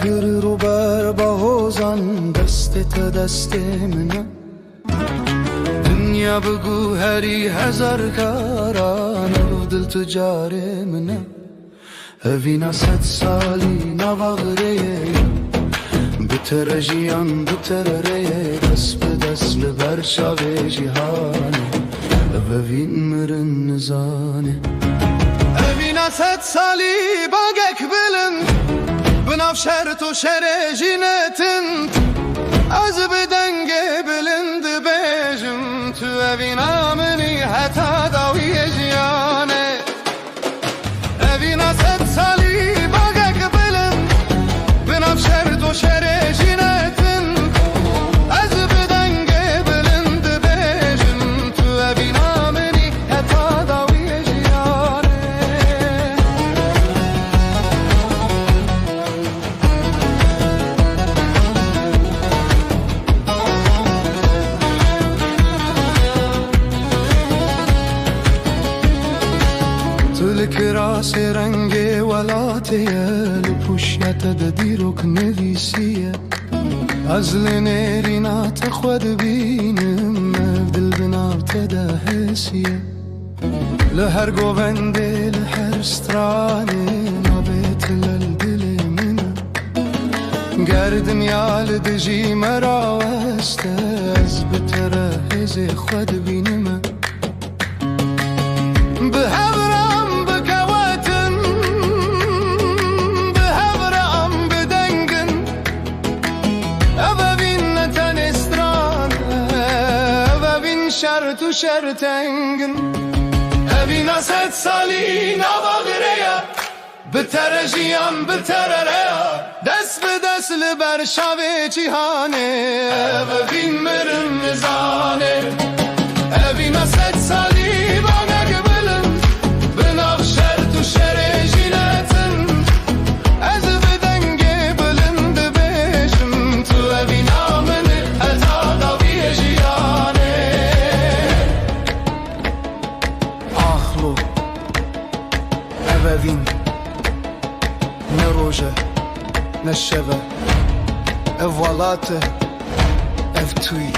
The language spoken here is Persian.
گر رو بر بهوزان دست دست منه دنیا بگو هری هزار کاران و دل تجار منه اوینا 100 سالی نواغره بتر جیان بتر ره دست به دست لبر شاوه جیهانه اوین مرن نزانه اوینا 100 سالی باگک بلند بناف شرط و شر جینتند از بدنگ بلند بیجم تو اوینا منی حتا داوی جیانه اوینا 100 سالی باگک بلند بناف شرط و شر جینتند از بدنگ بلند بیجم تو اوینا منی حتا داوی جیانه تلك راس رنگ ولاتیه لپوشیت دیروک نویسیه از لنرینات خود بینم دل بناوت ده حسیه لهر گوونده لهر استرانه نابت للدل منه گردم یال دجی مراوسته از بتره هز خود بینم به هبرم بکواتن به هبرم بدنگن اوین نتن استران اوین شرط و شرطنگن اوینا 100 سالی نواغره بتر جیان بتر ریا دست به دست لبر شاوه جیهانه اوین مرن نزانه اوینا 100 سالی باگک بلند بناف شرط و شر جینتن از بدنگ بلند بیشم تو اوینا من حتا داوی جیانه آخلو اوین نروجه نشبه اف ولاته اف توی